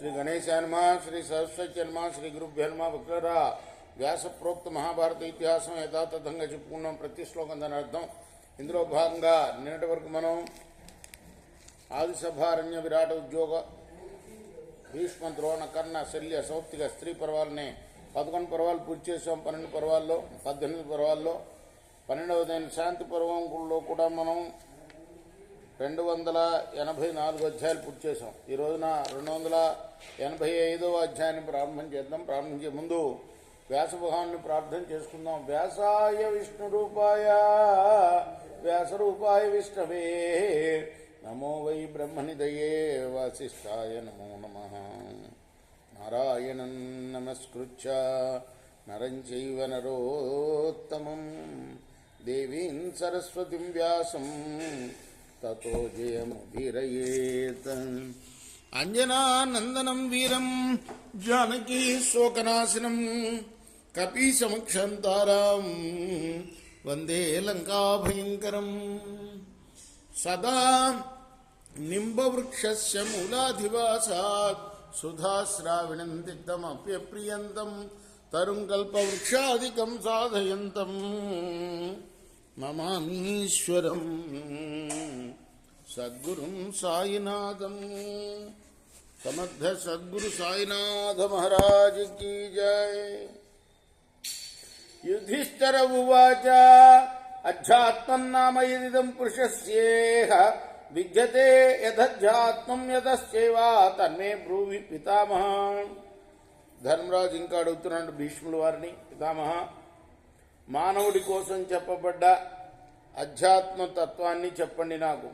श्री गणेशाय नमः, श्री सरस्वती नमः, श्री गुरुभ्यो नमः. वक्ररा व्यास प्रोक्त महाभारत इतिहाసం యథాతథంగా చెప్పుకున్నాం. ప్రతి శ్లోకం దాని అర్థం. ఇందులో భాగంగా నిన్నటి వరకు మనం ఆదిసభారణ్య విరాట ఉద్యోగ భీష్మ ద్రోణ కర్ణ శల్య సౌప్తిక స్త్రీ పర్వాలనే 11 పర్వాలు పూర్తి చేసాం. 12 పర్వాల్లో 18 పర్వాల్లో 12వదైన శాంతి పర్వంలో కూడా మనం 284 అధ్యాయాలు పూర్తి చేసాం. ఈ రోజున 285వ అధ్యాయాన్ని ప్రారంభం చేద్దాం. ప్రారంభించే ముందు వ్యాస భగవాన్ని ప్రార్థన చేసుకుందాం. వ్యాసాయ విష్ణు రూపాయ వ్యాసరూపాయ విష్ణవే నమో వై బ్రహ్మనిదయే వాసిష్ఠాయ నమో నమః. నారాయణం నమస్కృత్య నరం చైవ నరోత్తమం దేవీం సరస్వతిం వ్యాసం తతో జయముదీరయేత్. అంజనానందనం వీరం జానకీ శోకనాశనం కపీశముక్షంతారాం వందే లంకాభయంకరం. సదా నింబవృక్షస్య మూలాధివాసాత్ సుధాశ్రావిణం తిక్తమప్యప్రియంతం తరుం కల్పవృక్షాదికం సాధయంతం నమామీశ్వరం సద్గురుం సాయినాథం. సమర్థ సద్గురు సాయినాథ మహారాజ్ కీ జై. యుధిష్ఠిర ఉవాచ అధ్యాత్మం నామ యదిదం పురుషస్యేహ విద్యతే యథాధ్యాత్మం యతశ్చైవా తన్మే బ్రూవి పితామహ. ధర్మరాజు ఇంకా అడుగుతున్నాడు భీష్ముల వారిని, పితామహ మానవుడి కోసం చెప్పబడ్డ అధ్యాత్మతత్వాన్ని చెప్పండి, నాకు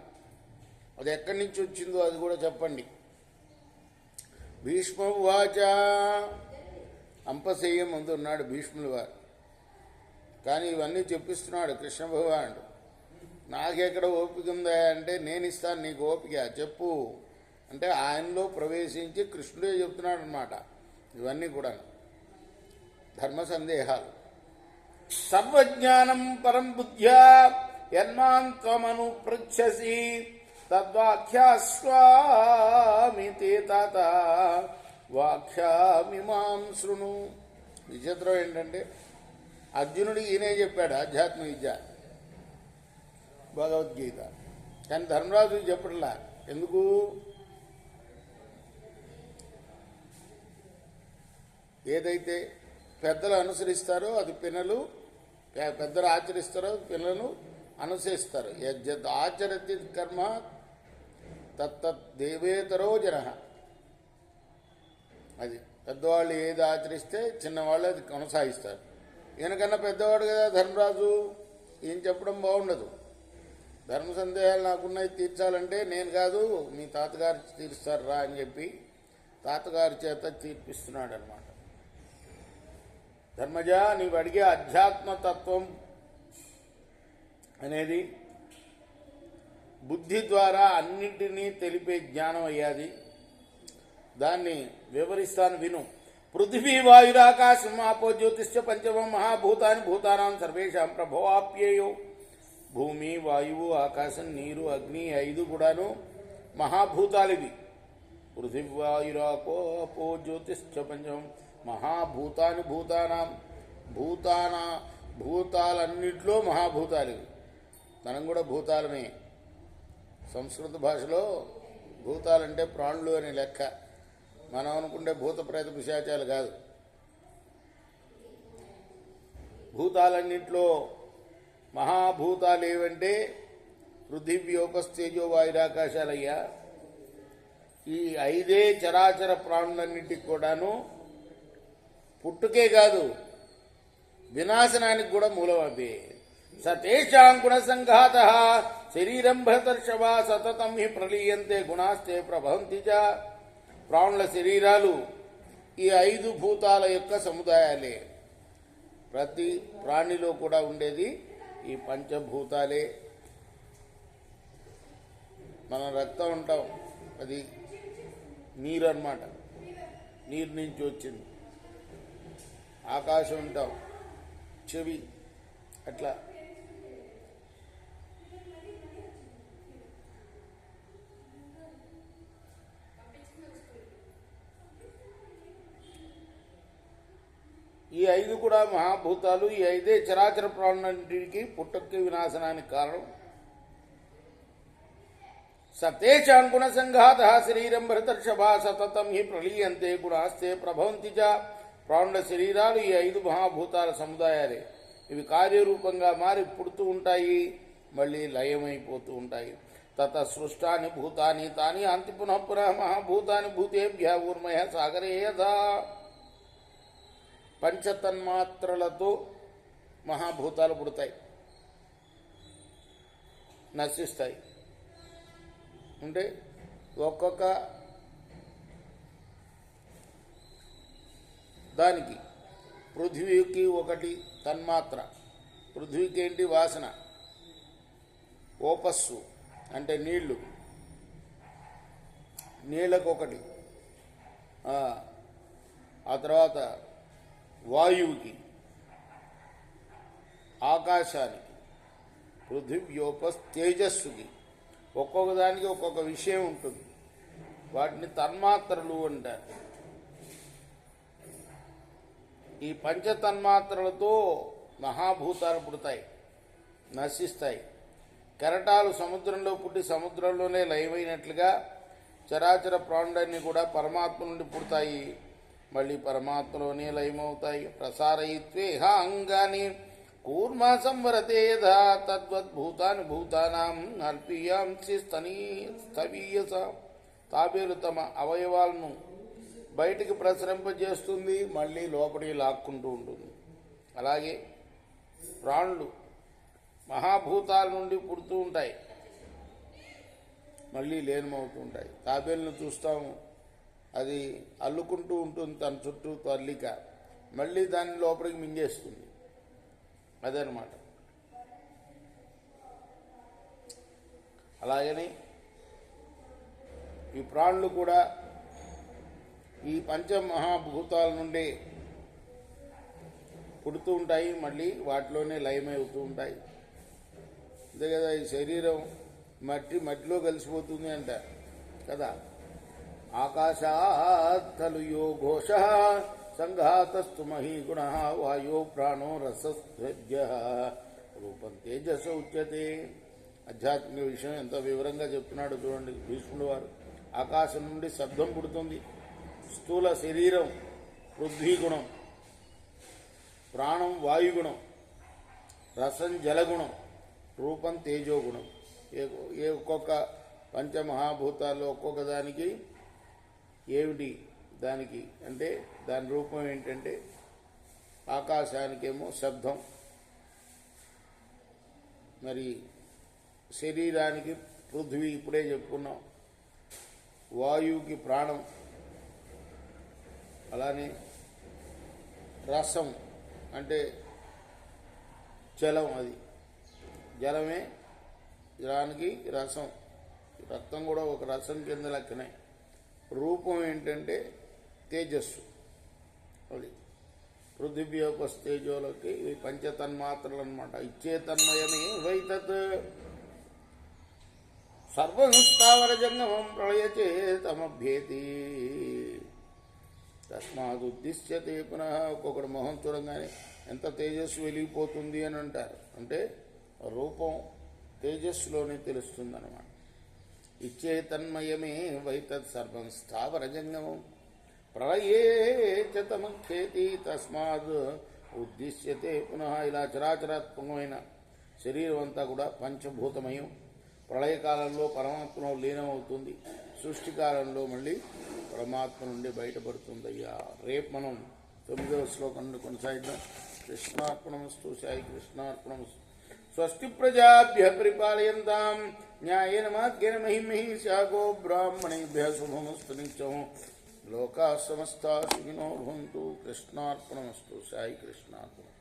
అది ఎక్కడి నుంచి వచ్చిందో అది కూడా చెప్పండి. భీష్మ ఉవాచ. అంపశయ్య ముందు ఉన్నాడు భీష్ముల వారు, కానీ ఇవన్నీ చెప్పిస్తున్నాడు కృష్ణ భగవానుడు. నాకెక్కడ ఓపిక ఉందా అంటే, నేను ఇస్తాను నీకు ఓపిక, చెప్పు అంటే ఆయనలో ప్రవేశించి కృష్ణుడే చెప్తున్నాడు అన్నమాట. ఇవన్నీ కూడా ధర్మ సందేహాలు. సర్వజ్ఞానం పరం బుద్ధ్యా యన్మాం త్వమను పృచ్ఛసి తద్వాఖ్యాస్వామి తే తాత వాఖ్యామిమాం శృణు. విచిత్రం ఏంటంటే అర్జునుడికి ఈయనే చెప్పాడు ఆధ్యాత్మిక విద్య భగవద్గీత, కానీ ధర్మరాజుకి చెప్పట్లా. ఎందుకు? ఏదైతే పెద్దలు అనుసరిస్తారో అది పిల్లలు, పెద్దలు ఆచరిస్తారో పిల్లలు అనుసరిస్తారు. యజ్జత్ ఆచరతి కర్మ తత్తత్ దేవేతరో జన. అది పెద్దవాళ్ళు ఏది ఆచరిస్తే చిన్నవాళ్ళు అది కొనసాగిస్తారు. ఈయనకన్నా పెద్దవాడు కదా ధర్మరాజు, ఈయన చెప్పడం బాగుండదు. ధర్మ సందేహాలు నాకున్నాయి తీర్చాలంటే నేను కాదు మీ తాతగారు తీరుస్తారు రా అని చెప్పి తాతగారి చేత తీర్పిస్తున్నాడు అనమాట. ధర్మజ, నీవు అడిగే అధ్యాత్మతత్వం అనేది బుద్ధి ద్వారా అన్నింటినీ తెలిపే జ్ఞానం అయ్యాది. దాన్ని వివరిస్తాను, విను. పృథివీ వాయురాకాశం ఆపో జ్యోతిష్ఠ పంచమం మహాభూతాని భూతానాం సర్వేషాం ప్రభవాప్యేయో. భూమి, వాయువు, ఆకాశం, నీరు, అగ్ని 5 కూడాను మహాభూతాలు. ఇవి పృథివ్వాయురాకో అపో జ్యోతిష్ఠ పంచమం మహాభూతాని భూతానాం. భూతాలన్నిట్లో మహాభూతాలు ఇవి. మనం కూడా భూతాలమే. సంస్కృత భాషలో భూతాలంటే ప్రాణులు అని లెక్క. మనం అనుకుంటే భూత ప్రేత పిశాచాలు కాదు. భూతాలన్నింటిలో మహాభూతాలు ఏవంటే పృథివ్యోపస్తేజో వాయురాకాశాలయ్యా. ఈ 5 చరాచర ప్రాణులన్నింటికి కూడాను పుట్టుకే కాదు వినాశనానికి కూడా మూలం అవే. సతేషాం గుణ సంఘాత శరీరం భరతర్షభ సతతం హి ప్రలీయంతే గుణాస్తే ప్రభవంతి చ. ప్రాణుల శరీరాలు ఈ 5 భూతాల యొక్క సముదాయాలే. ప్రతి ప్రాణిలో కూడా ఉండేది ఈ పంచభూతాలే. మనం రక్తం ఉంటాం, అది నీరు అన్నమాట, నీరు నుంచి వచ్చింది. ఆకాశం ఉంటాం, చెవి, అట్లా ఈ 5 కూడా మహాభూతాలు. ఈ 5 చరాచర ప్రాణులన్నింటికి పుట్టుక్కి వినాశనానికి కారణం. సతేషాం గుణ సంఘాత శరీరం భరతర్షభా సతతం హి ప్రలీయంతే గుణాస్తే ప్రభవంతి చ. ప్రాణుల శరీరాలు ఈ 5 మహాభూతాల సముదాయాలే. ఇవి కార్యరూపంగా మారి పుడుతూ ఉంటాయి, మళ్ళీ లయమైపోతూ ఉంటాయి. తత సృష్టాని భూతాని తాని అంతి పునః పునః మహాభూతాని భూతేభ్య ఊర్మయ సాగరే యథా. పంచతన్మాత్రలతో మహాభూతాలు పుడతాయి, నశిస్తాయి. అంటే ఒక్కొక్క దానికి పృథ్వీకి ఒకటి తన్మాత్ర. పృథ్వీకి ఏంటి? వాసన. ఓపస్సు అంటే నీళ్లు, నీళ్ళకు ఒకటి. ఆ తర్వాత వాయువుకి, ఆకాశానికి, పృథివ్యోపస్ తేజస్సుకి ఒక్కొక్క దానికి ఒక్కొక్క విషయం ఉంటుంది. వాటిని తన్మాత్రలు అంటారు. ఈ పంచతన్మాత్రలతో మహాభూతాలు పుడతాయి, నశిస్తాయి. కెరటాలు సముద్రంలో పుట్టి సముద్రంలోనే లయమైనట్లుగా చరాచర ప్రాణులన్నీ కూడా పరమాత్మ నుండి పుడతాయి, మళ్ళీ పరమాత్మలోనే లయమవుతాయి. ప్రసారయిత్వేహ అంగాని కూర్మ సంవరతే యథా తద్వద్భూతాని భూతానాం అల్పీయాంసి స్థవీయస. తాబేలు తమ అవయవాలను బయటికి ప్రసరింపజేస్తుంది, మళ్ళీ లోపలికి లాక్కుంటూ ఉంటుంది. అలాగే ప్రాణులు మహాభూతాల నుండి పుడుతూ ఉంటాయి, మళ్ళీ లీనమవుతూ ఉంటాయి. తాబేలును చూస్తాము, అది అల్లుకుంటూ ఉంటుంది తన చుట్టూ అల్లిక, మళ్ళీ దాన్ని లోపలికి మింగేస్తుంది. అదనమాట. అలాగని ఈ ప్రాణులు కూడా ఈ పంచమహాభూతాల నుండి పుడుతూ ఉంటాయి, మళ్ళీ వాటిలోనే లయమవుతూ ఉంటాయి. అంతే కదా. ఈ శరీరం మట్టిలో కలిసిపోతుంది అంట కదా. ఆకాశాత్తలు యో ఘోష సంఘాతస్తు మహీగుణ వాయో ప్రాణో రసస్వజ్య రూపం తేజస ఉచ్యతే. ఆధ్యాత్మిక విషయం ఎంత వివరంగా చెప్తున్నాడు చూడండి భీష్ముడు వారు. ఆకాశం నుండి శబ్దం పుడుతుంది. స్థూల శరీరం పృథ్వీగుణం, ప్రాణం వాయుగుణం, రసం జలగుణం, రూపం తేజోగుణం. ఒక్కొక్క పంచమహాభూతాల్లో ఒక్కొక్క దానికి ఏమిటి దానికి అంటే దాని రూపం ఏంటంటే ఆకాశానికేమో శబ్దం, మరి శరీరానికి పృథ్వీ ఇప్పుడే చెప్పుకున్నాం, వాయువుకి ప్రాణం, అలానే రసం అంటే జలం, అది జలమే, జలానికి రసం, రక్తం కూడా ఒక రసం కింద లెక్కనే. రూపం ఏంటంటే తేజస్సు. అది పృథివ్యోపస్తేజోలకి ఇవి పంచతన్మాత్రలు అనమాట. ఇచ్చే తన్మయమే వైతత్ సర్వస్థావర జంగమం ప్రళయచేతమభ్యేతి తస్మాదుద్దిశ్యతే పునః. ఒక్కొక్కడు మొహం చూడంగానే ఎంత తేజస్సు వెలిగిపోతుంది అని అంటారు. అంటే రూపం తేజస్సులోనే తెలుస్తుంది అన్నమాట. ఇచ్చే తన్మయమే వైతత్ సర్వం స్థావర జంగమం ప్రళయే చతమఖ్యేతి తస్మాద్ ఉద్దిశ్యతే పునః. ఇలా చరాచరాత్మకమైన శరీరం అంతా కూడా పంచభూతమయం. ప్రళయకాలంలో పరమాత్మలో లీనమవుతుంది, సృష్టికాలంలో మళ్ళీ పరమాత్మ నుండి బయటపడుతుందయ్యా. రేపు మనం 9వ శ్లోకం నుండి కొనసాగిద్దాం. కృష్ణార్పణమస్తు. సాయి కృష్ణార్పణమస్తు. స్వస్తి ప్రజాభ్య పరిపాలయంతాం న్యాయేన మార్గేణ మహిమహీషా గో బ్రాహ్మణేభ్య శుభమస్తు నిత్యం. లోకా సమస్తా సుఖినో భవంతు. కృష్ణార్పణమస్తు. సాయి కృష్ణార్పణం.